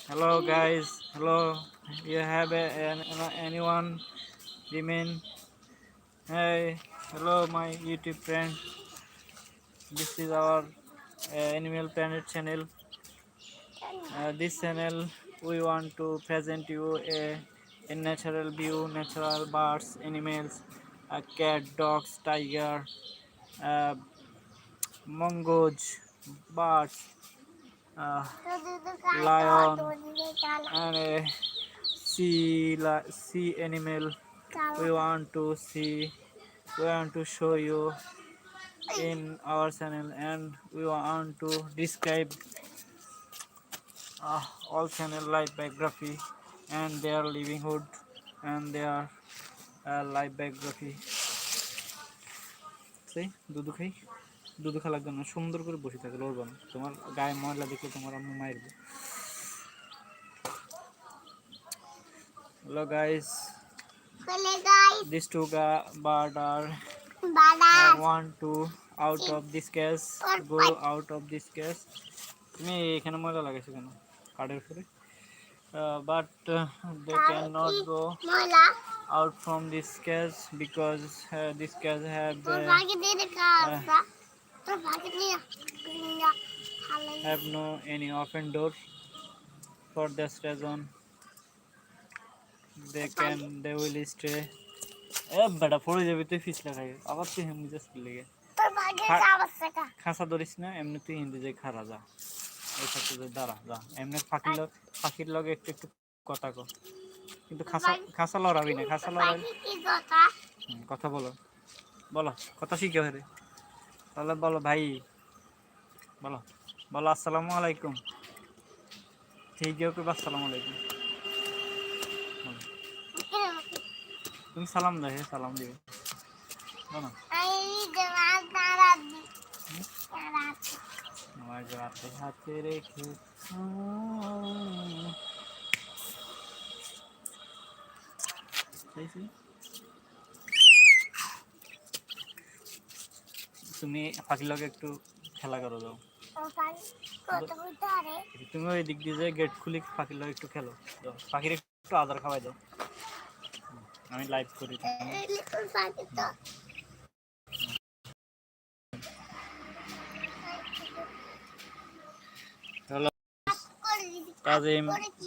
Hello guys. Hello. You have anyone remain? Hey. Hello my YouTube friend. This is our Animal Planet channel. This channel we want to present you a natural view, natural birds, animals, cat, dogs, tiger, uh, mongoose, birds, uh, lion, and a sea animal. We want to see. We want to show you in our channel, and we want to describe all channel life biography and their livelihood and their life biography. সেই দুধু খাই দুধু খেলার জন্য সুন্দর করে বসে থাকে লড়বো না, তোমার গায়ে ময়লা দেখলে তোমার আম্মু মারবে। Hello guys, these two bird are want to out of this case, go out of this case. তুমি এখানে ময়লা লাগাইছো কেন কাঠের উপরে? But they cannot go out from this case because this case have no any open door. For this reason they will stay. বেটা পড়ে যাবি তুই ফিসলা খাই আবার তুই হিন্দি যাস লেগে খাঁচা ধরিস না, এমনি তুই হিন্দি যাই খারা যা এই সাথে দাঁড়া যা, এমনি পাখির লগে একটু একটু কথা কর, কিন্তু খাঁচা লড়াবি না, খাঁচা লড়াবি কথা বলো বলো কথা শিখে রে, তাহলে বলো ভাই বলো বলো আসসালামু আলাইকুম, ঠিক আছে আসসালামু আলাইকুম, তুমি সালাম দাও, সালাম দিবে বলো আমার হাতে হাতে রেখে তুমি পাখির লগে একটু খেলা করো যাও, তুমি ওই দিক দিয়ে গেট খুলে পাখির লগে একটু খেলো, পাখির একটু আদর খাওয়াই দাও, আমি লাইভ করি।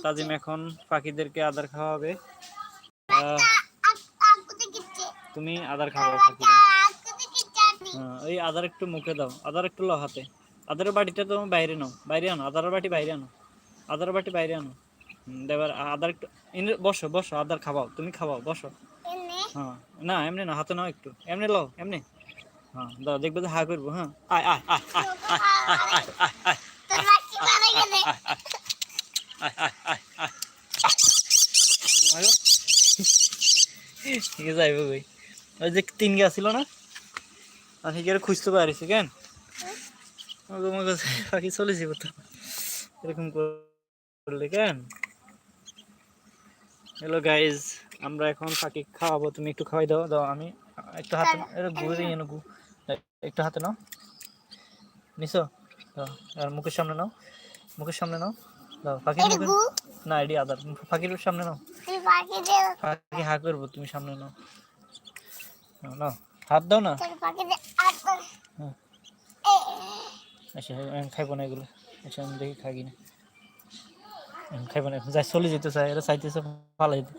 তাজিম এখন পাখিদেরকে আদর খাওয়াবে, তুমি আদর খাওয়াবে পাখি, ওই আদার একটু মুখে দাও, আদার একটু লো হাতে, আদারের বাটিটা তো বাইরে নাও, বাইরে আনো আদারের বাটি বাইরে আনো, আদার বাটি বাইরে আনো, দেবার আদার একটু বসো বসো আদার খাওয়াও, তুমি খাওয়াও বসো, হ্যাঁ না এমনি না হাতে নাও একটু, এমনি লো এমনি, হ্যাঁ দাও দেখবে যে হা করবো, হ্যাঁ আয় আয় আয় আয় ঠিক আছে যাইব কই, ওই যে তিন গা ছিল না আর সেখানে খুঁজতে পারিস কেন, তোমার কাছে পাখি চলে যাবো তো এরকম করলে কেন। হ্যালো গাইজ, আমরা এখন পাখি খাওয়াবো, তুমি একটু খাওয়াই দাও, দাও আমি একটু হাতে ঘুরে গু একটু হাতে নাও, নিছো আর মুখের সামনে নাও, মুখের সামনে নাও, দাও পাখির মুখে না এডি আদার, পাখির সামনে নাও, পাখি হা করবো তুমি সামনে নাও, নাও হাত দাও না, আচ্ছা আমি খাইবো না এগুলো, আচ্ছা আমি দেখি খাই না, খাইবো না যাই চলে যেতে চাই, এরা চাইতেছে ফালাই দিই,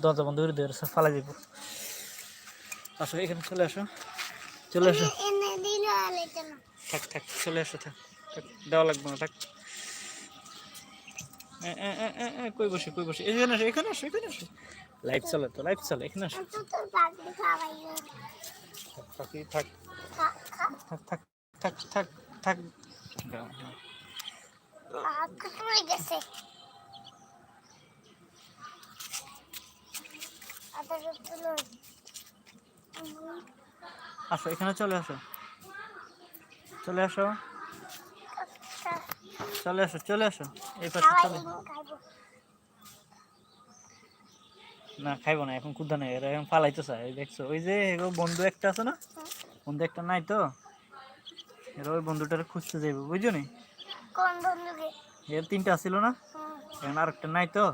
দরজা বন্ধ করে দিয়ে ফালাই দিব, আসো এখানে চলে আসো, চলে আসো থাক থাক চলে আসো, থাক দেওয়া লাগবে না, থাক কই বসে এখানে আসো এখানে আসো এখানে আসো, লাইভ চলে তো লাইভ চলে, এখানে আসো পাখি থাক থাক থাক থাক থাক থাক আসো এখানে চলে আসো, চলে আসো চলে আসো চলে আসো এই পাশে চলে, না খাইবো না এখন, ক্ষুধা নেই, এরা এখন ফালাইতে চায়, দেখছো ওই যে বন্ধু একটা আছে না, বন্ধু একটা নাই তো, এরা ওই বন্ধুটারে খুঁজতে যাইব বুঝছো নি, এর তিনটা ছিল না, এখন আরেকটা নাই তো